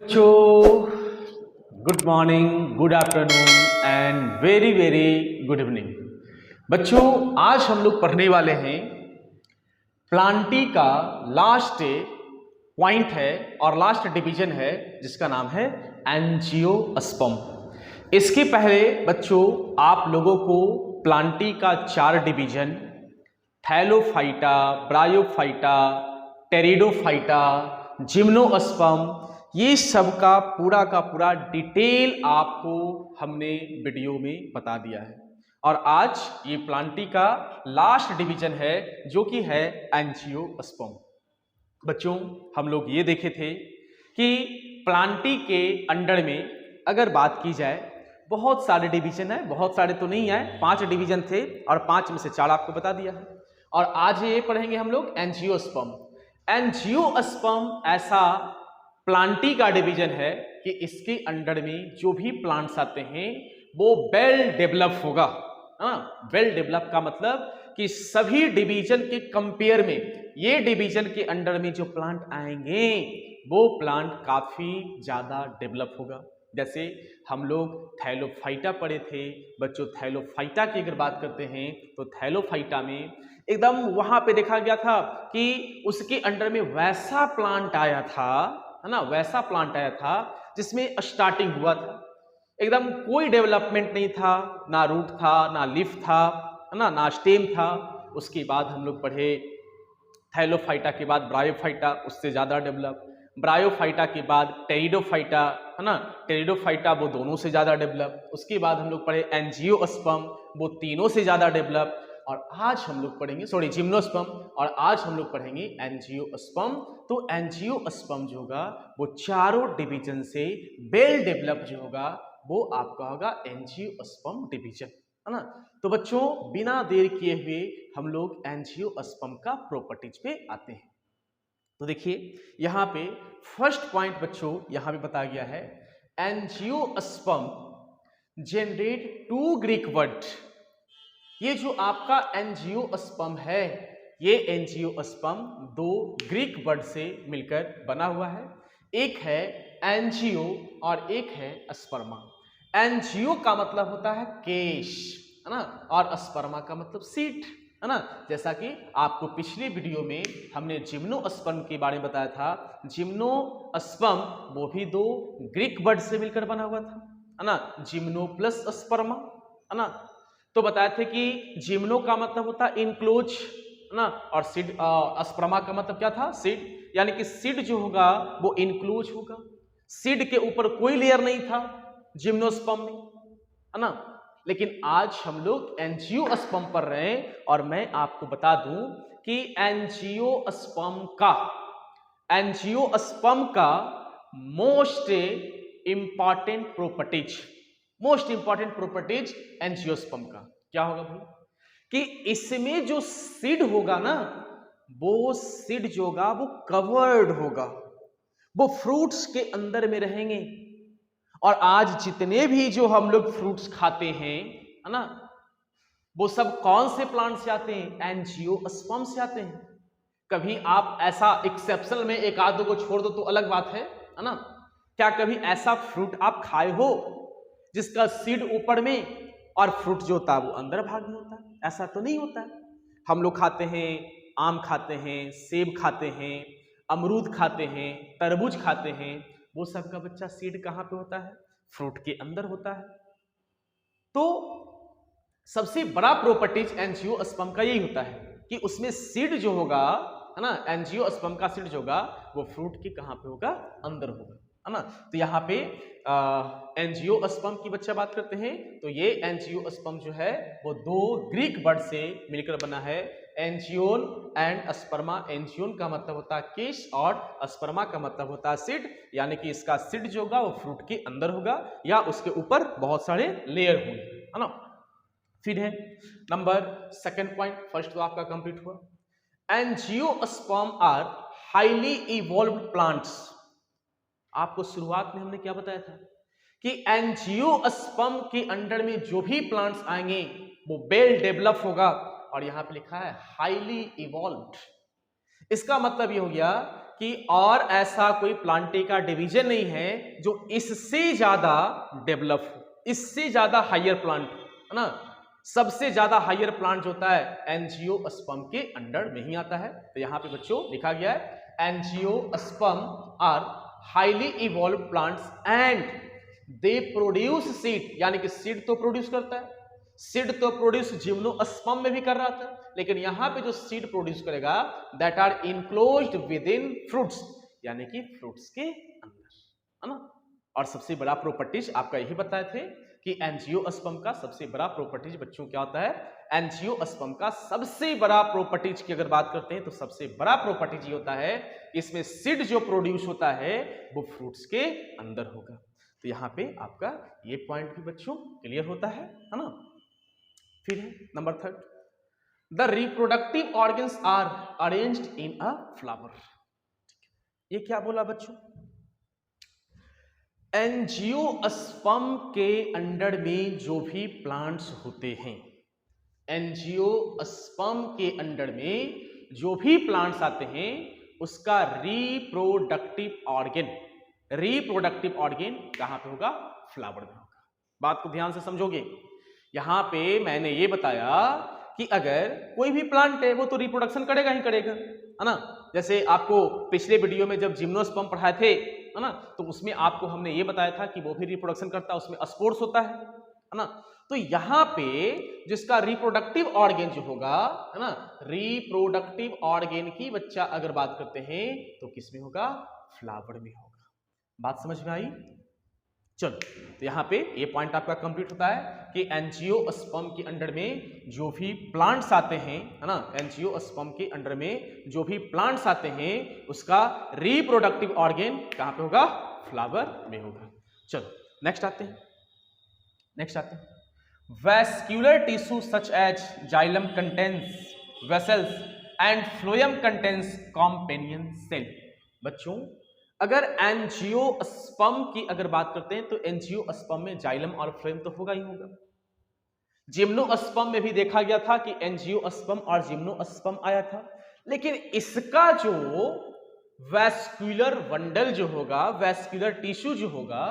बच्चों, good morning, good afternoon and very very good evening. बच्चों, आज हम लोग पढ़ने वाले हैं प्लांटी का लास्ट पॉइंट है और लास्ट डिवीजन है जिसका नाम है एंजियोस्पर्म। इसके पहले बच्चों आप लोगों को प्लांटी का 4 division Thallophyta, bryophyta, pteridophyta, gymnosperm, ये सब का पूरा डिटेल आपको हमने वीडियो में बता दिया है। और आज ये प्लांटी का लास्ट डिवीजन है जो कि है एंजियोस्पर्म। बच्चों, हम लोग ये देखे थे कि प्लांटी के अंडर में अगर बात की जाए बहुत सारे डिवीजन है, बहुत सारे तो नहीं है, 5 डिवीजन थे और 5 में से 4 आपको बता दिया है। और आज ये पढ़ेंगे हम लोग एंजियोस्पर्म। एंजियोस्पर्म ऐसा प्लांटी का डिवीजन है कि इसके अंडर में जो भी प्लांट्स आते हैं वो वेल डेवलप होगा। वेल डेवलप का मतलब कि सभी डिवीजन के कंपेयर में ये डिवीजन के अंडर में जो प्लांट आएंगे वो प्लांट काफी ज्यादा डेवलप होगा। जैसे हम लोग थैलोफाइटा पढ़े थे बच्चों। थैलोफाइटा की अगर बात करते हैं तो थैलोफाइटा में एकदम वहां पे देखा गया था कि उसके अंडर में वैसा प्लांट आया था, है ना, वैसा प्लांट आया था जिसमें स्टार्टिंग हुआ था, एकदम कोई डेवलपमेंट नहीं था, ना रूट था, ना लीफ था, है ना स्टेम था। उसके बाद हम लोग पढ़े थैलोफाइटा के बाद ब्रायोफाइटा, उससे ज्यादा डेवलप। ब्रायोफाइटा के बाद टेरिडोफाइटा, है ना, टेरिडोफाइटा वो दोनों से ज्यादा डेवलप। उसके बाद हम लोग पढ़े एंजियोस्पर्म, वो तीनों से ज्यादा डेवलप। और आज हम लोग पढ़ेंगे जिम्नोस्पर्म, और आज हम लोग पढ़ेंगे एंजियोस्पर्म। तो एंजियोस्पर्म जो होगा वो चारों डिवीजन से वेल डेवलप जो होगा वो आपका होगा एंजियोस्पर्म डिवीजन, है ना। तो बच्चों, बिना देर किए हुए हम लोग एंजियोस्पर्म का प्रॉपर्टीज पे आते हैं। तो देखिए यहां पे फर्स्ट पॉइंट बच्चों यहां पे बताया गया है, एंजियोस्पर्म जनरेट 2 ग्रीक वर्ड। ये जो आपका एंजियोस्पर्म है, ये एंजियोस्पर्म 2 ग्रीक वर्ड से मिलकर बना हुआ है। एक है एंजियो और एक है स्पर्मा। एंजियो का मतलब होता है केश, है ना, और स्पर्मा का मतलब सीड, है ना। जैसा कि आपको पिछली वीडियो में हमने जिम्नोस्पर्म के बारे में बताया था। जिम्नोस्पर्म वो भी 2 ग्रीक वर्ड से मिलकर बना हुआ था, है ना, जिम्नो प्लस स्पर्मा, है ना। तो बताए थे कि जिम्नो का मतलब होता है इनक्लोज, है ना, और सीड स्पर्मा का मतलब क्या था, सीड, यानी कि सीड जो होगा वो इनक्लोज होगा। सीड के ऊपर कोई लेयर नहीं था जिम्नोस्पर्म में, है ना। लेकिन आज हम लोग एंजियोस्पर्म पढ़ रहे हैं और मैं आपको बता दूं कि एंजियोस्पर्म का मोस्ट इंपॉर्टेंट प्रॉपर्टीज एंजियोस्पर्म का क्या होगा भाई, कि इसमें जो सीड होगा ना, वो सीड जो होगा वो कवर्ड होगा, वो फ्रूट्स के अंदर में रहेंगे। और आज जितने भी जो हम लोग फ्रूट्स खाते हैं, है ना, वो सब कौन से प्लांट से आते हैं, एंजियोस्पर्म से आते हैं। कभी आप ऐसा एक्सेप्शनल में एक आध दो को छोड़ दो तो अलग बात है ना, क्या कभी ऐसा फ्रूट आप खाए हो जिसका सीड ऊपर में और फ्रूट जो होता है वो अंदर भाग में होता है? ऐसा तो नहीं होता है। हम लोग खाते हैं, आम खाते हैं, सेब खाते हैं, अमरूद खाते हैं, तरबूज खाते हैं, वो सब का बच्चा सीड कहाँ पे होता है, फ्रूट के अंदर होता है। तो सबसे बड़ा प्रॉपर्टीज एंजियोस्पर्म का यही होता है कि उसमें सीड जो होगा, है ना, एंजियोस्पर्म का सीड जो होगा वो फ्रूट के कहां पे होगा, अंदर होगा, है ना। तो यहाँ पे एंजियोस्पर्म की बच्चा बात करते हैं तो ये एंजियोस्पर्म जो है वो 2 ग्रीक वर्ड से मिलकर बना है, एंजियोन एंड स्पर्मा। एंजियोन का मतलब होता है केश और स्पर्मा का मतलब होता है सीड, यानी कि इसका सीड जो होगा वो फ्रूट के अंदर होगा या उसके ऊपर बहुत सारे लेयर होंगे, है ना। फिर है नंबर सेकंड पॉइंट, फर्स्ट तो आपका कंप्लीट हुआ। Angiosperm are highly evolved plants. आपको शुरुआत में हमने क्या बताया था कि एंजियोस्पर्म के अंडर में जो भी प्लांट्स आएंगे वो वेल डेवलप होगा, और यहां पे लिखा है हाईली इवॉल्व्ड। इसका मतलब ये हो गया कि और ऐसा कोई प्लांटी का डिवीजन नहीं है जो इससे ज्यादा डेवलप हो, इससे ज्यादा हायर प्लांट है ना। सबसे ज्यादा हायर प्लांट जो होता है एंजियोस्पर्म के अंडर में ही आता है। तो यहां पे बच्चों लिखा गया है angiosperm are highly evolve plants and they produce seed, यानी कि सीड तो प्रोड्यूस करता है, सीड तो प्रोड्यूस जिम्नोस्पर्म में भी कर रहा था, लेकिन यहां पे जो सीड प्रोड्यूस करेगा that are enclosed within fruits, यानी कि फ्रूट्स के अंदर, है ना। और सबसे बड़ा प्रॉपर्टीज आपका यही बताए थे कि एंजियोस्पर्म का सबसे बड़ा प्रॉपर्टीज बच्चों क्या होता है। एंजियोस्पर्म का सबसे बड़ा प्रॉपर्टीज की अगर बात करते हैं तो सबसे बड़ा प्रॉपर्टीज ये होता है कि इसमें सीड जो प्रोड्यूस होता है वो फ्रूट्स के अंदर होगा। तो यहाँ पे आपका ये पॉइंट भी बच्चों क्लियर होता है ना। फिर है नंबर 3, the reproductive organs are arranged in a flower. ये क्या बोला बच्चों, एंजियोस्पर्म के अंडर में जो भी प्लांट्स होते हैं, एंजियोस्पर्म के अंडर में जो भी प्लांट्स आते हैं उसका रिप्रोडक्टिव ऑर्गन कहां पे होगा, फ्लावर में होगा। बात को ध्यान से समझोगे। यहां पे मैंने ये बताया कि अगर कोई भी प्लांट है वो तो रिप्रोडक्शन करेगा ही करेगा, है ना। जैसे आपको पिछले वीडियो में जब जिम्नोस्पर्म पढ़ाए थे, है ना, तो उसमें आपको हमने ये बताया था कि वो भी रिप्रोडक्शन करता है, उसमें स्पोर्स होता है ना। तो यहां पे जिसका रिप्रोडक्टिव ऑर्गन जो होगा, है ना, रिप्रोडक्टिव ऑर्गन की बच्चा अगर बात करते हैं तो किसमें होगा, फ्लावर में होगा। बात समझ में आई। चलो, तो यहां पे ये पॉइंट आपका कंप्लीट होता है कि एंजियोस्पर्म के अंडर में जो भी प्लांट्स आते हैं, है ना, एंजियोस्पर्म के अंडर में जो भी प्लांट्स आते हैं उसका रिप्रोडक्टिव ऑर्गन कहां पे होगा, फ्लावर में होगा। चलो नेक्स्ट आते हैं vascular tissue such as xylem contains vessels and phloem contains companion cell. बच्चों अगर एंजियोस्पर्म की अगर बात करते हैं तो एंजियोस्पर्म में जाइलम और फ्लोएम तो होगा ही होगा। जिम्नोस्पर्म में भी देखा गया था कि एंजियोस्पर्म और जिम्नोस्पर्म आया था, लेकिन इसका जो वैस्कुलर बंडल जो होगा, वैस्कुलर टिश्यू जो होगा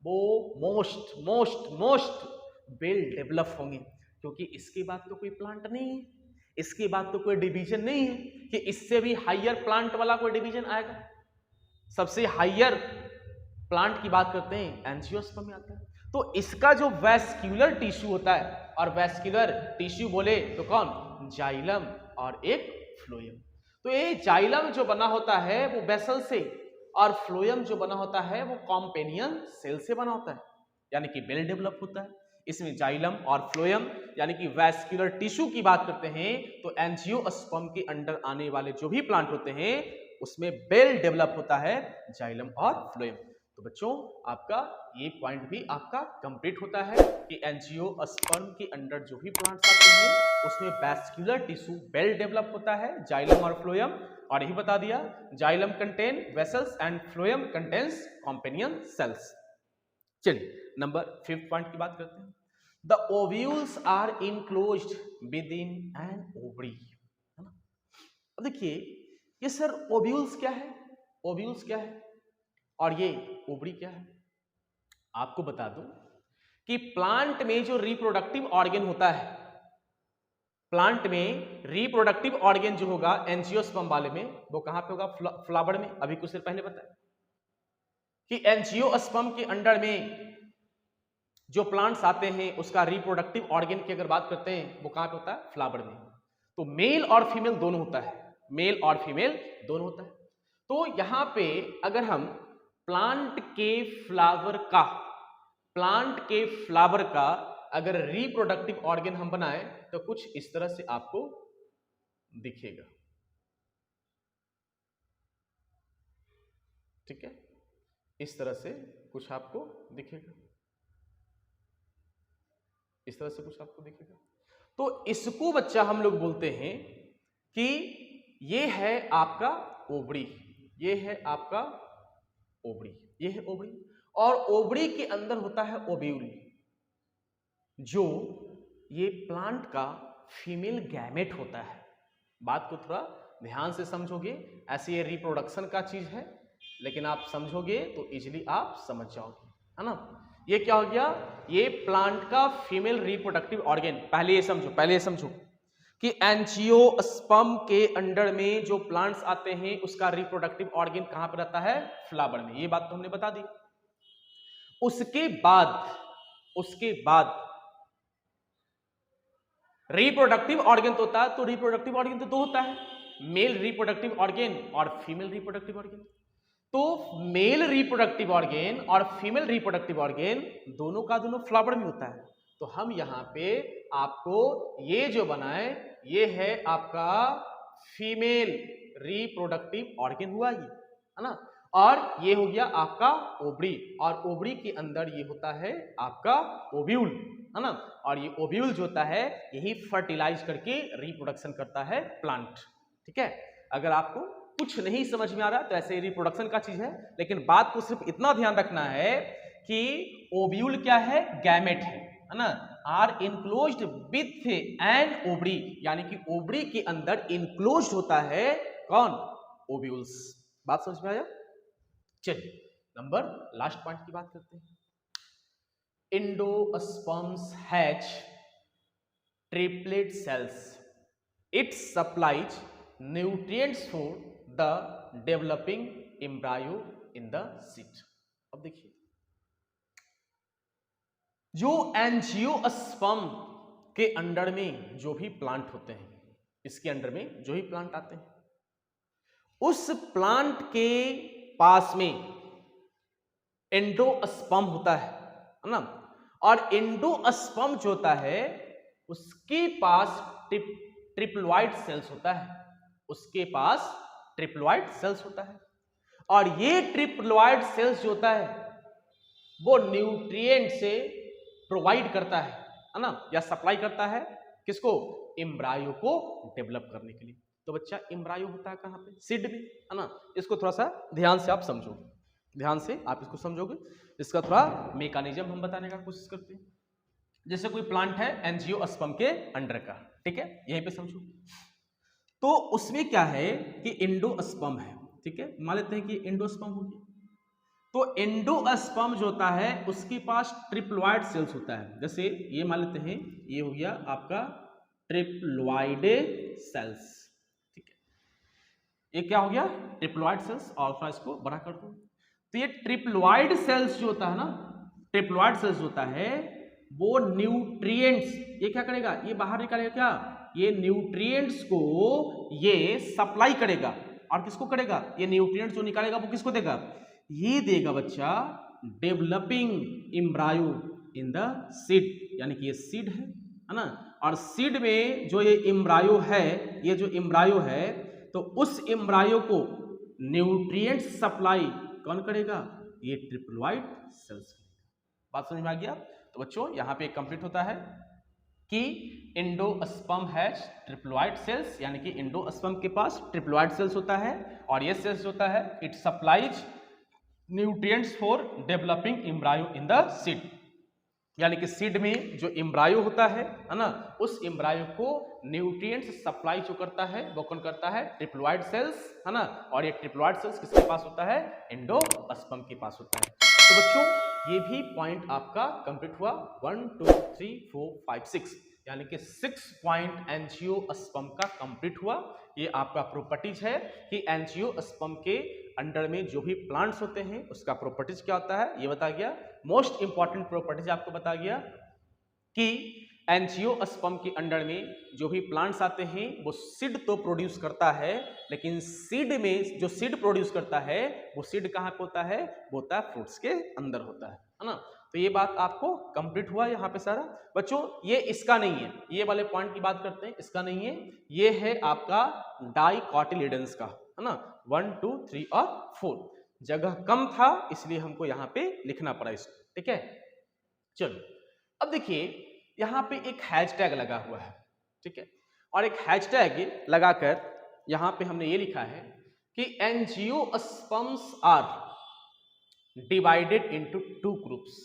वो मोस्ट वेल डेवलप होंगे, क्योंकि इसके बाद तो कोई प्लांट नहीं है, इसके बाद तो कोई डिवीजन नहीं है कि इससे भी हायर प्लांट वाला कोई डिवीजन आएगा। सबसे हायर प्लांट की बात करते हैं एंजियोस्पर्म में आता है। तो इसका जो वैस्कुलर टिश्यू होता है, और वैस्कुलर टिश्यू बोले तो कौन, जाइलम और एक फ्लोएम। तो ये जाइलम जो बना होता है वो वेसल से, और फ्लोएम जो बना होता है वो कॉम्पेनियन सेल से बना होता है, यानी कि वेल डेवलप होता है। इसमें जाइलम और फ्लोएम यानी कि वैस्कुलर टिश्यू की बात करते हैं तो एंजियोस्पर्म के अंडर आने वाले जो भी प्लांट होते हैं उसमें वेल डेवलप होता है जाइलम और फ्लोएम। तो बच्चों आपका ये पॉइंट भी आपका कंप्लीट होता है कि एंजियोस्पर्म के अंडर जो भी प्लांट्स आते हैं उसमें वैस्कुलर टिश्यू वेल डेवलप होता है, जाइलम और फ्लोएम। और यही बता दिया xylem contain vessels and phloem contains companion cells. चलिए नंबर 5 पॉइंट की बात करते हैं। The ovules are enclosed within an ovary, है ना। अब देखिए ये सर ओव्यूल्स क्या है, ओव्यूल्स क्या है और ये ओवरी क्या है। आपको बता दूं कि प्लांट में जो रिप्रोडक्टिव ऑर्गन होता है, प्लांट में रिप्रोडक्टिव ऑर्गन जो होगा एंजियोस्पर्म वाले में वो कहां पे होगा, फ्लावर में। अभी कुछ देर पहले बताया कि एंजियोस्पर्म के अंडर में जो प्लांट्स आते हैं उसका रिप्रोडक्टिव ऑर्गन की अगर बात करते हैं वो कहां पे होता है, फ्लावर में। तो मेल और फीमेल दोनों होता है, मेल और फीमेल दोनों होता है। तो यहां पे अगर हम प्लांट के फ्लावर का अगर रिप्रोडक्टिव ऑर्गन हम बनाएं तो कुछ इस तरह से आपको दिखेगा, ठीक है, इस तरह से कुछ आपको दिखेगा, इस तरह से कुछ आपको दिखेगा। तो इसको बच्चा हम लोग बोलते हैं कि ये है आपका ओवरी, ये है आपका ओवरी, ये है ओवरी। और ओवरी के अंदर होता है ओव्यूल, जो ये प्लांट का फीमेल गैमेट होता है। बात को थोड़ा ध्यान से समझोगे, ऐसे ये रिप्रोडक्शन का चीज है, लेकिन आप समझोगे तो इजीली आप समझ जाओगे, है ना। ये क्या हो गया, ये प्लांट का फीमेल रिप्रोडक्टिव ऑर्गन। पहले ये समझो कि एंजियोस्पर्म के अंडर में जो प्लांट्स आते हैं उसका रिप्रोडक्टिव ऑर्गन कहां पर रहता है, फ्लावर में। ये बात तो हमने बता दी। उसके बाद रिप्रोडक्टिव ऑर्गन तो होता है, तो रिप्रोडक्टिव ऑर्गन तो दो होता है, मेल रिप्रोडक्टिव ऑर्गन और फीमेल रिप्रोडक्टिव ऑर्गन। तो मेल रिप्रोडक्टिव ऑर्गन और फीमेल रिप्रोडक्टिव ऑर्गन दोनों का दोनों फ्लावर में होता है। तो हम यहां पे आपको ये जो बनाए, ये है आपका फीमेल रिप्रोडक्टिव ऑर्गन हुआ, ये है ना। और ये हो गया आपका ओवरी, और ओवरी के अंदर ये होता है आपका ओव्यूल, है ना। और ये ओव्यूल जो होता है यही फर्टिलाइज करके रिप्रोडक्शन करता है प्लांट, ठीक है। अगर आपको कुछ नहीं समझ में आ रहा तो ऐसे रिप्रोडक्शन का चीज है, लेकिन बात को सिर्फ इतना ध्यान रखना है कि ओव्यूल क्या है, गैमेट है ना, are enclosed within an, ovary कि ओवरी के अंदर इनक्लोज्ड होता है कौन, ओव्यूल्स। बात समझ में आया। चलिए नंबर लास्ट पॉइंट की बात करते हैं। Endosperms has triplet cells, it supplies nutrients for the developing embryo in the seed. अब देखिए, जो एंजियोस्पर्म के अंडर में जो भी प्लांट होते हैं, इसके अंडर में जो भी प्लांट आते हैं, उस प्लांट के पास में एंडोस्पर्म होता है ना। और एंडोस्पर्म जो होता है उसके पास ट्रिप्लॉइड सेल्स होता है, उसके पास ट्रिप्लॉइड सेल्स होता है। और ये ट्रिप्लॉइड सेल्स जो होता है वो न्यूट्रिएंट से प्रोवाइड करता है ना, या सप्लाई करता है किसको, एम्ब्रायो को डेवलप करने के लिए। तो बच्चा एम्ब्रायो होता है कहां पे, सीड में, है ना। इसको थोड़ा सा ध्यान से आप समझो, ध्यान से आप इसको समझोगे, इसका थोड़ा मैकेनिज्म हम बताने का कोशिश करते हैं। जैसे कोई प्लांट है एंजियोस्पर्म के अंडर का, ठीक है, यहीं पे समझो। तो उसमें क्या है कि एंडोस्पर्म है, ठीक है, मान लेते हैं कि एंडोस्पर्म हो गया। तो एंडोस्पर्म जो होता है उसके पास ट्रिप्लॉइड सेल्स होता है। जैसे ये मान लेते हैं, ये हो गया आपका ट्रिप्लॉइड सेल्स, ठीक है, ये क्या हो गया, ट्रिप्लॉइड सेल्स। और थोड़ा इसको बड़ा कर दो। तो ये ट्रिप्लॉइड सेल्स जो होता है ना, ट्रिप्लॉइड सेल्स होता है वो न्यूट्रिएंट्स, ये क्या करेगा, ये बाहर निकालेगा क्या, ये न्यूट्रिएंट्स को ये सप्लाई करेगा। और किसको करेगा, ये न्यूट्रिएंट्स जो निकालेगा वो किसको देगा, ये देगा बच्चा developing embryo in the seed, यानी कि ये सीड है ना। और सीड में जो ये एम्ब्रायो है, ये जो एम्ब्रायो है, तो उस एम्ब्रायो को न्यूट्रिएंट सप्लाई कौन करेगा, ये ट्रिप्लॉइड सेल्स करेगा। बात समझ में आ गया। तो बच्चों यहां पे कंप्लीट होता है कि एंडोस्पर्म हैज ट्रिप्लॉइड सेल्स, यानी कि एंडोस्पर्म के पास ट्रिप्लॉइड सेल्स होता है, और ये सेल्स होता है it supplies nutrients for developing embryo in the seed, यानी कि सीड में जो एम्ब्रायो होता है ना, उस एम्ब्रायो को न्यूट्रिएंट्स सप्लाई जो करता है वो कौन करता है, ट्रिप्लॉइड सेल्स, है ना। और ये ट्रिप्लॉइड सेल्स किसके पास होता है, एंडोस्पर्म के पास होता है। तो बच्चों ये भी पॉइंट आपका कंप्लीट हुआ, 1 2 3 4 5 6, यानी कि 6 पॉइंट एंजियोस्पर्म का कंप्लीट हुआ। ये आपका प्रॉपर्टीज है कि एंजियोस्पर्म के अंडर में जो भी प्लांट्स होते हैं उसका प्रॉपर्टीज क्या होता है, ये बता गया। मोस्ट इंपॉर्टेंट प्रॉपर्टीज आपको बता गया कि एंजियोस्पर्म के अंडर में जो भी प्लांट्स आते हैं वो सीड तो प्रोड्यूस करता है, लेकिन सीड में जो सीड प्रोड्यूस करता है वो सीड कहाँ पे होता है, वो होता है फ्रूट्स के अंदर होता है ना। तो ये बात आपको कंप्लीट हुआ यहाँ पे सारा। बच्चों ये इसका नहीं है, ये वाले पॉइंट की बात करते हैं, इसका नहीं है, ये है आपका डाइकोटिलेडन्स का, है ना। 1 2 3 और 4 जगह कम था इसलिए हमको यहाँ पे लिखना पड़ा इसको, ठीक है। चलो अब देखिए यहाँ पे एक हैशटैग लगा हुआ है, ठीक है, और एक हैशटैग लगाकर यहाँ पे हमने ये लिखा है कि angiosperms are divided into 2 groups.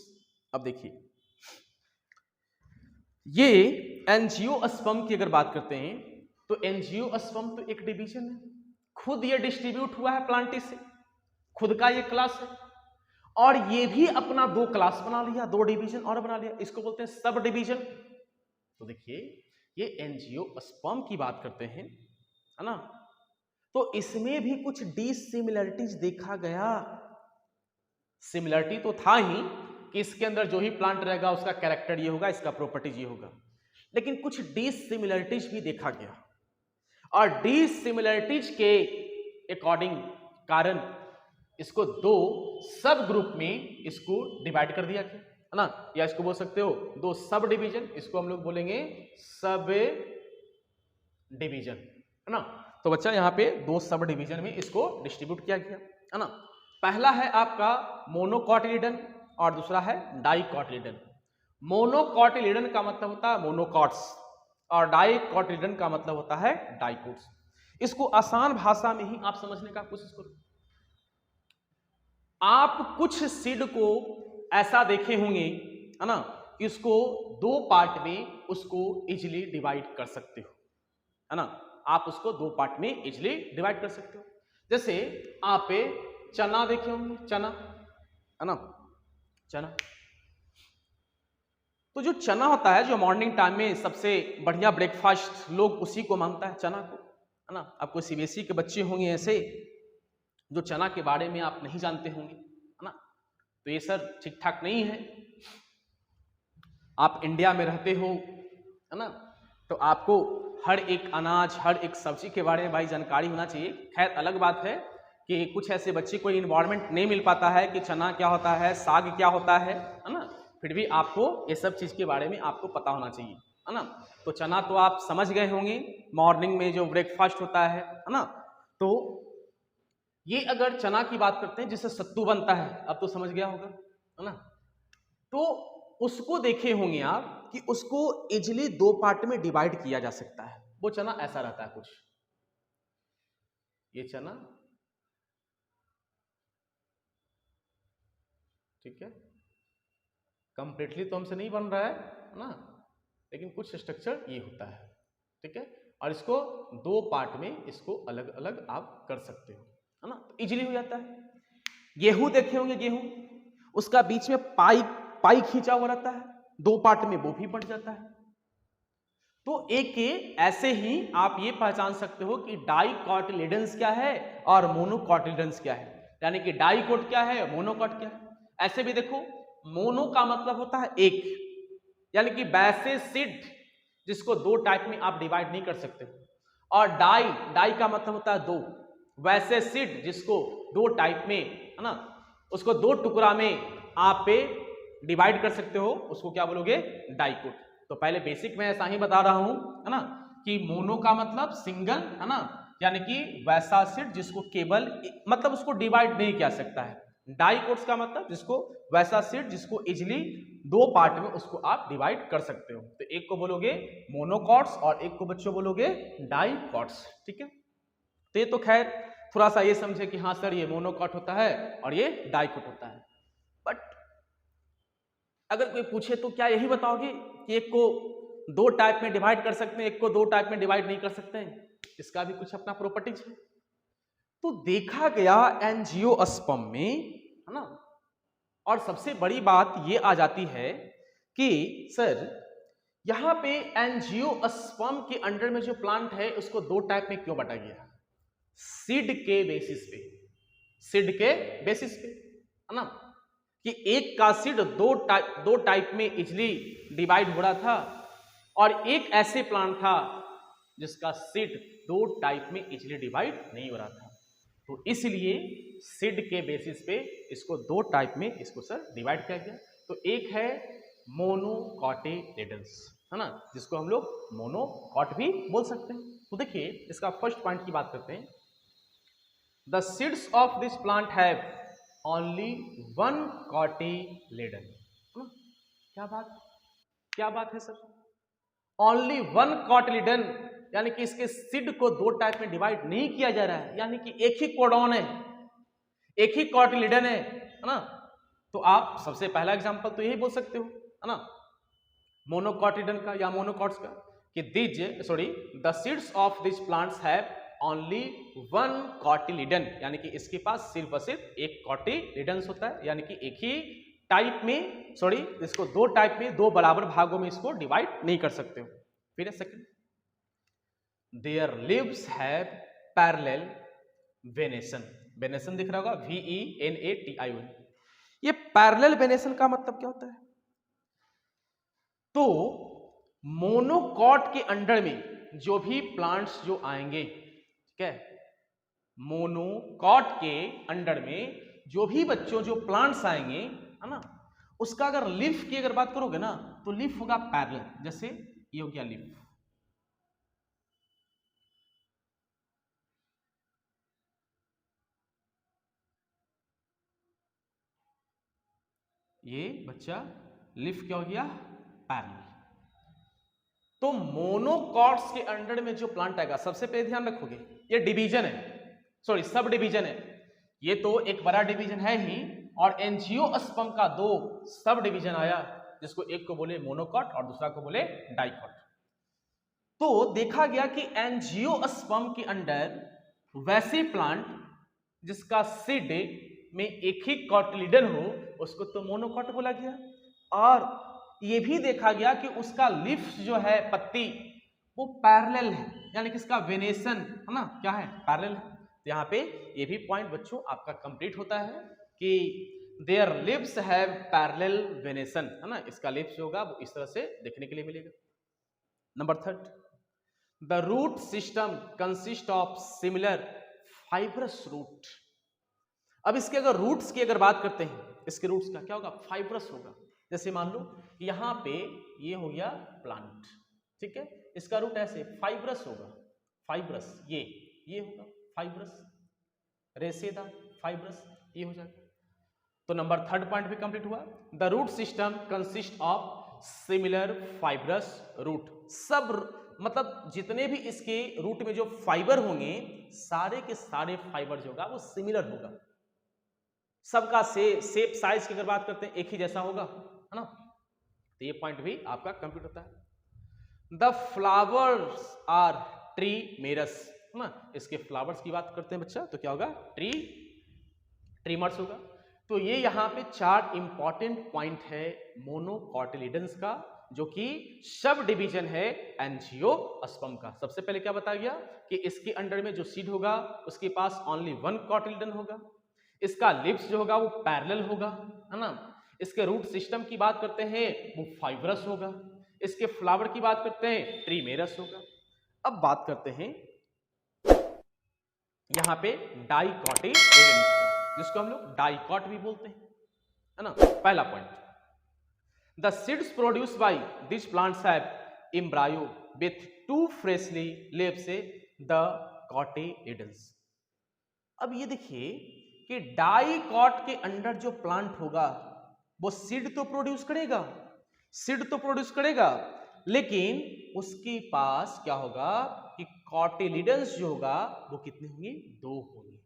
अब देखिए ये एंजियोस्पर्म की अगर बात करते हैं तो एंजियोस्पर्म तो एक डिवीजन है, खुद ये डिस्ट्रीब्यूट हुआ है प्लांटी से, खुद का ये क्लास है, और ये भी अपना दो क्लास बना लिया, दो डिवीजन और बना लिया, इसको बोलते हैं सब डिवीजन। तो देखिए ये एंजियोस्पर्म की बात करते हैं, है ना, तो इसमें भी कुछ डिसिमिलरिटीज देखा गया। सिमिलरिटी तो था ही कि इसके अंदर जो ही प्लांट रहेगा उसका कैरेक्टर ये होगा, इसका प्रॉपर्टीज ये होगा, लेकिन कुछ डिसिमिलरिटीज भी देखा गया, और डिसिमिलरिटीज के अकॉर्डिंग कारण इसको दो सब ग्रुप में इसको डिवाइड कर दिया गया, है ना, या इसको बोल सकते हो दो सब डिवीजन, इसको हम लोग बोलेंगे सब डिवीजन, है ना। तो बच्चा यहाँ पे दो सब डिवीजन में इसको डिस्ट्रीब्यूट किया गया, है ना। पहला है आपका मोनोकॉटिलिडन और दूसरा है डाइकॉटिलिडन। मोनोकॉटिलिडन का मतलब होता है मोनोकॉट्स और डाइकॉटिलिडन का मतलब होता है डाइकोट्स। इसको आसान भाषा में ही आप समझने का कोशिश करो। आप कुछ सीड को ऐसा देखे होंगे, है ना, कि उसको दो पार्ट में उसको इजिली डिवाइड कर सकते हो, है ना, आप उसको दो पार्ट में इजिली डिवाइड कर सकते हो। जैसे आप चना देखे होंगे, चना, है ना, चना, तो जो चना होता है, जो मॉर्निंग टाइम में सबसे बढ़िया ब्रेकफास्ट लोग उसी को मानता है, चना को, है ना। आपको सीबीएसई के बच्चे होंगे ऐसे जो चना के बारे में आप नहीं जानते होंगे, है ना, तो ये सर ठीक ठाक नहीं है। आप इंडिया में रहते हो, है ना, तो आपको हर एक अनाज, हर एक सब्जी के बारे में भाई जानकारी होना चाहिए। खैर अलग बात है कि कुछ ऐसे बच्चे को इन्वायरमेंट नहीं मिल पाता है कि चना क्या होता है, साग क्या होता है ना, फिर भी आपको ये सब चीज़ के बारे में आपको पता होना चाहिए, है ना। तो चना तो आप समझ गए होंगे, मॉर्निंग में जो ब्रेकफास्ट होता है ना, तो ये अगर चना की बात करते हैं जिससे सत्तू बनता है, अब तो समझ गया होगा, है ना। तो उसको देखे होंगे आप कि उसको इजिली दो पार्ट में डिवाइड किया जा सकता है। वो चना ऐसा रहता है कुछ, ये चना, ठीक है, कंप्लीटली तो हमसे नहीं बन रहा है ना, लेकिन कुछ स्ट्रक्चर ये होता है, ठीक है, और इसको दो पार्ट में इसको अलग अलग आप कर सकते हो, है ना, तो इजीली हो जाता है। गेहूं देखे होंगे, गेहूं, उसका बीच में पाई खींचा हुआ रहता है, दो पार्ट में वो भी बंट जाता है। तो एक ऐसे ही आप ये पहचान सकते हो कि डाइकॉटिलिडन्स क्या है और मोनोकॉटिलिडन्स क्या है, यानी कि डाइकोट क्या है, मोनोकॉट क्या है। ऐसे भी देखो, मोनो का मतलब होता है एक, यानी कि वैसे सीड जिसको दो टाइप में आप डिवाइड नहीं कर सकते, और डाई का मतलब होता है दो, वैसे सीड जिसको दो टाइप में, है ना, उसको दो टुकड़ा में आप डिवाइड कर सकते हो, उसको क्या बोलोगे, डाइकोट। तो पहले बेसिक में ऐसा ही बता रहा हूं, है ना, कि मोनो का मतलब सिंगल, है ना, यानी कि वैसा सीड जिसको केवल मतलब उसको डिवाइड नहीं किया सकता है। डाइकोट्स का मतलब जिसको वैसा सीड जिसको इजिली दो पार्ट में उसको आप डिवाइड कर सकते हो। तो एक को बोलोगे मोनोकॉट्स और एक को बच्चों बोलोगे डाइकॉट्स, ठीक है। तो ये तो खैर थोड़ा सा ये समझे कि हाँ सर ये मोनोकॉट होता है और ये डाइकोट होता है। बट अगर कोई पूछे तो क्या यही बताओगे कि एक को दो टाइप में डिवाइड कर सकते हैं, एक को दो टाइप में डिवाइड नहीं कर सकते हैं? इसका भी कुछ अपना प्रॉपर्टीज है। तो देखा गया एंजियोस्पर्म में, है ना, और सबसे बड़ी बात ये आ जाती है कि सर यहां पे एंजियोस्पर्म के अंडर में जो प्लांट है उसको दो टाइप में क्यों बांटा गया? सीड के बेसिस पे, सीड के बेसिस पे, है ना, कि एक का सीड दो टाइप में इजिली डिवाइड हो रहा था और एक ऐसे प्लांट था जिसका सीड दो टाइप में इजिली डिवाइड नहीं हो रहा था। तो इसलिए सीड के बेसिस पे इसको दो टाइप में इसको सर डिवाइड किया गया। तो एक है मोनोकॉटिलिडन्स, है ना, जिसको हम लोग मोनोकॉट भी बोल सकते हैं। तो देखिए इसका फर्स्ट पॉइंट की बात करते हैं। The seeds of this plant have only one cotyledon. क्या बात है सर, ओनली वन कॉटिलिडन, यानी कि इसके सीड को दो टाइप में डिवाइड नहीं किया जा रहा है, यानी कि एक ही कोडॉन है, एक ही कॉटिलिडन है ना। तो आप सबसे पहला एग्जांपल तो यही बोल सकते हो, है ना, मोनोकॉटिलिडन का या मोनोकॉट्स का, कि the seeds of this plants have only one cotyledon, यानी कि इसके पास सिर्फ और सिर्फ एक कॉटिलिडन्स होता है, यानी कि एक ही टाइप में, इसको दो टाइप में, दो बराबर भागों में इसको डिवाइड नहीं कर सकते हो। फिर second, there leaves have parallel venation. Venation दिख रहा होगा, VENATION। ये पैरेलल वेनेशन का मतलब क्या होता है? तो मोनोकॉट के अंडर में जो भी प्लांट्स जो आएंगे, ठीक है, मोनोकॉट के अंडर में जो भी बच्चों जो प्लांट्स आएंगे, है ना, उसका अगर लीफ की अगर बात करोगे ना, तो लीफ होगा पैरेलल। जैसे ये हो गया लीफ, ये बच्चा लीफ क्या हो गया? पैरेलल। तो मोनोकॉट्स के अंडर में जो प्लांट आएगा, सबसे पहले ध्यान रखोगे ये डिवीजन है, सब डिवीजन है। ये तो एक बड़ा डिवीजन है ही, और एंजियोस्पर्म का दो सब डिवीजन आया, जिसको एक को बोले मोनोकॉट और दूसरा को बोले डाइकॉट। तो देखा गया कि एंजियोस्पर्म के अंडर वैसे प्लांट जिसका सीड में एक ही कॉटिलिडन हो, उसको तो मोनोकॉट बोला गया। और ये भी देखा गया कि उसका लीफ जो है, पत्ती, वो पैरेलल है, यानी कि इसका वेनेशन है ना, क्या है? पैरेलल है। तो यहाँ पे ये भी पॉइंट बच्चों आपका कंप्लीट होता है कि there leaves have parallel venation, है ना, इसका लीव्स होगा वो इस तरह से देखने के लिए मिलेगा। नंबर third, the root system consist of similar fibrous root. अब इसके अगर रूट्स की अगर बात करते हैं, इसके रूट्स का क्या होगा? फाइब्रस होगा। जैसे मान लो यहां पे ये हो गया प्लांट, ठीक है, इसका रूट ऐसे फाइब्रस होगा, फाइब्रस, ये होगा फाइब्रस, रेसेदा फाइब्रस, ये हो जाएगा। तो नंबर थर्ड पॉइंट भी कंप्लीट हुआ। The root system consist of similar fibrous root. सब मतलब जितने भी इसके रूट में जो फाइबर होंगे, सारे के सारे फाइबर जो होगा वो सिमिलर होगा, सबका शेप साइज की अगर बात करते हैं एक ही जैसा होगा, है ना। तो ये पॉइंट भी आपका कंप्लीट होता है। द फ्लावर्स आर ट्रीमेरस, है ना, इसके फ्लावर्स की बात करते हैं बच्चा, तो क्या होगा? ट्रीमर्स होगा। तो ये यहाँ पे चार इंपॉर्टेंट पॉइंट है मोनोकॉटिलिडन्स का, जो कि सब डिवीजन है एंजियोस्पर्म का। सबसे पहले क्या बताया गया कि इसके अंडर में जो सीड होगा उसके पास ओनली वन कॉटिलिडन होगा, इसका लिप्स जो होगा वो पैरेलल होगा, है ना, इसके रूट सिस्टम की बात करते हैं वो फाइब्रस होगा, इसके फ्लावर की बात करते हैं ट्रीमेरस होगा। अब बात करते हैं यहां पे डाइकॉटिलिडन्स का, जिसको हम लोग डाइकॉट भी बोलते हैं, है ना। पहला point, the seeds produced by this plants have embryo with two freshly leaves the cotyledons. अब ये देखिए कि डाइकॉट के अंडर जो प्लांट होगा वो सीड तो प्रोड्यूस करेगा, लेकिन उसके पास क्या होगा कि कॉटिलिडन्स जो होगा वो कितने होंगे? दो होंगे,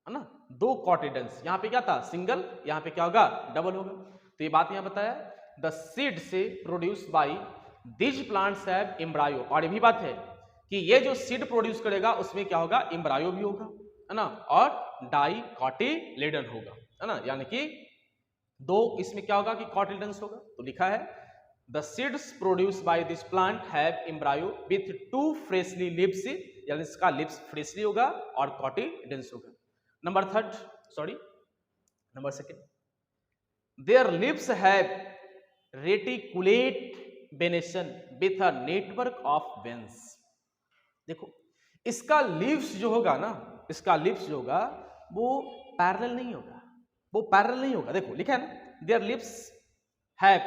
है ना, दो कॉटिलिडन्स। यहां पे क्या था? सिंगल, यहां पे क्या होगा? डबल होगा। तो ये बात यहां बताया, द सीड से produce by this plants have embryo. और ये भी बात है कि ये जो सीड प्रोड्यूस करेगा उसमें क्या होगा? एम्ब्रायो भी होगा, है ना, और डाइकॉटिलिडन होगा, है ना, यानी कि दो इसमें क्या होगा कि कॉटिलिडन्स होगा। तो लिखा है the seeds produce by this plant have embryo with two freshly leaves, यानी इसका लिप्स फ्रेशली होगा और कॉटिलिडन्स होगा। नंबर second, there lips have reticulate venation with a network of veins. देखो इसका लिप्स जो होगा ना, इसका लिप्स जो होगा वो पैरेलल नहीं होगा, देखो लिखा है ना, there lips have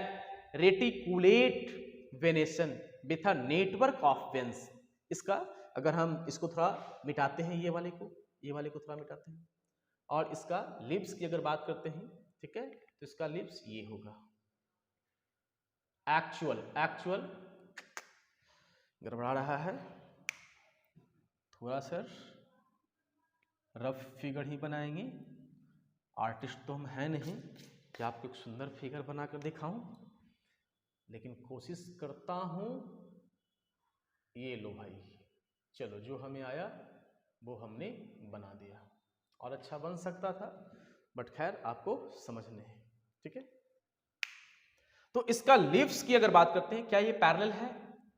reticulate venation with a network of veins. इसका अगर हम इसको थोड़ा मिटाते हैं, ये वाले को थोड़ा मिटाते हैं, और इसका लिप्स की अगर बात करते हैं, ठीक है, तो इसका लिप्स ये होगा। एक्चुअल गड़बड़ा रहा है, थोड़ा सर रफ फिगर ही बनाएंगे, आर्टिस्ट तो हम हैं नहीं कि आपको एक सुंदर फिगर बनाकर दिखाऊं, लेकिन कोशिश करता हूं ये लो भाई, चलो जो हमें आया वो हमने बना दिया, और अच्छा बन सकता था बट खैर आपको समझने हैं, ठीक है। तो इसका लीव्स की अगर बात करते हैं, क्या ये पैरेलल है?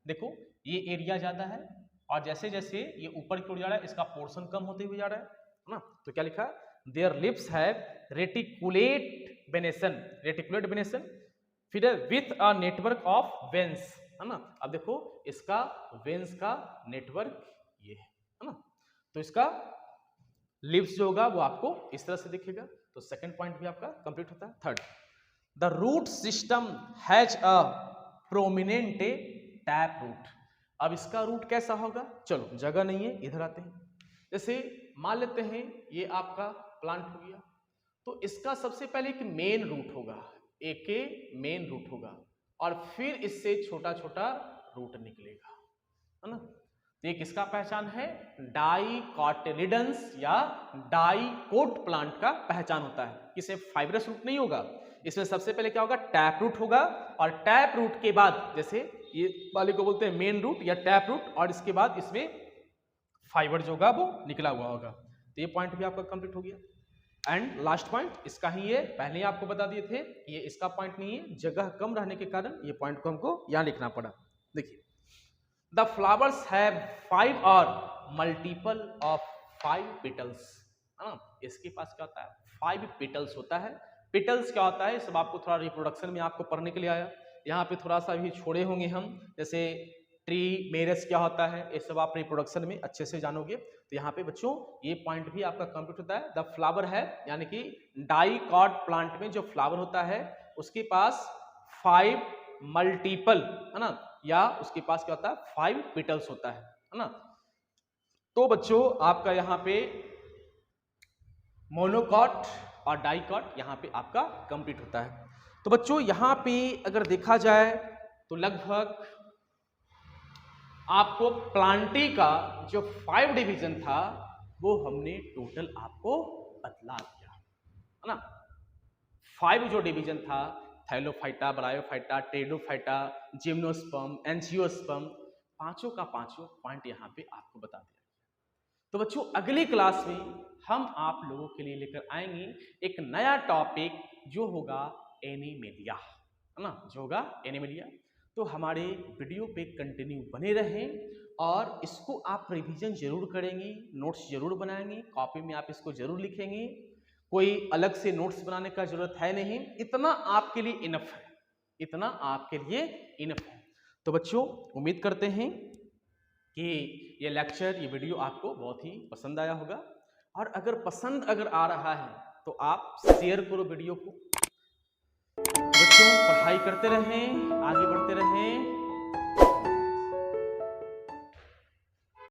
देखो ये एरिया ज्यादा है और जैसे जैसे ये ऊपर की ओर जा रहा है इसका पोर्शन कम होते हुए जा रहा है ना। तो क्या लिखा? Their lips have reticulate venation, reticulate venation, फिर with a network of veins, है ना। अब देखो इसका वेन्स का नेटवर्क ये है ना, तो इसका लिप्स जो होगा वो आपको इस तरह से दिखेगा। तो सेकंड पॉइंट भी आपका कंप्लीट होता है। Third, the root system has a prominent tap root. अब इसका रूट कैसा होगा? चलो जगह नहीं है, इधर आते हैं। जैसे मान लेते हैं ये आपका प्लांट हो गया, तो इसका सबसे पहले एक मेन रूट होगा, एक मेन रूट होगा और फिर इससे छोटा छोटा रूट निकलेगा, है ना। तो ये किसका पहचान है? डाइकोटिलिडन्स या डाइकोट प्लांट का पहचान होता है। इसे फाइब्रस रूट नहीं होगा, इसमें सबसे पहले क्या होगा? टैप रूट होगा, और टैप रूट के बाद जैसे ये वाले को बोलते हैं मेन रूट या टैप रूट, और इसके बाद इसमें फाइबर जो होगा वो निकला हुआ होगा। तो ये पॉइंट भी आपका कंप्लीट हो गया। एंड लास्ट पॉइंट इसका ही है, पहले ही आपको बता दिए थे ये इसका पॉइंट नहीं है, जगह कम रहने के कारण ये पॉइंट को हमको यहां लिखना पड़ा। देखिए, द फ्लावर्स हैव 5 और मल्टीपल ऑफ 5 पेटल्स, है ना। इसके पास क्या होता है? 5 पेटल्स होता है। पेटल्स क्या होता है सब आपको थोड़ा रिप्रोडक्शन में आपको पढ़ने के लिए आया, यहाँ पे थोड़ा सा भी छोड़े होंगे हम, जैसे ट्री मेरस क्या होता है, ये सब आप रिप्रोडक्शन में अच्छे से जानोगे। तो यहाँ पे बच्चों ये पॉइंट भी आपका कंप्लीट होता है। द फ्लावर है यानी कि डाइकॉट प्लांट में जो फ्लावर होता है उसके पास 5 मल्टीपल, है ना, या उसके पास क्या होता है? 5 पेटल्स होता है ना। तो बच्चों आपका यहाँ पे मोनोकॉट और डाइकॉट यहाँ पे आपका कंप्लीट होता है। तो बच्चों यहाँ पे अगर देखा जाए तो लगभग आपको प्लांटी का जो 5 डिवीजन था वो हमने टोटल आपको बतला दिया, है ना। 5 जो डिवीजन था, Thallophyta, bryophyta, pteridophyta, gymnosperm, angiosperm, पांचों का पांचों पॉइंट यहाँ पे आपको बता दिया। तो बच्चों अगली क्लास में हम आप लोगों के लिए लेकर आएंगे एक नया टॉपिक जो होगा एनिमेलिया, है ना, जो होगा एनिमेलिया। तो हमारे वीडियो पे कंटिन्यू बने रहें और इसको आप रिवीजन जरूर करेंगे, नोट्स जरूर बनाएंगे, कॉपी में आप इसको जरूर लिखेंगे। कोई अलग से नोट्स बनाने का जरूरत है नहीं, इतना आपके लिए इनफ है, इतना आपके लिए इनफ है। तो बच्चों उम्मीद करते हैं कि ये लेक्चर, ये वीडियो आपको बहुत ही पसंद आया होगा, और अगर पसंद आ रहा है तो आप शेयर करो वीडियो को। बच्चों पढ़ाई करते रहें, आगे बढ़ते रहें,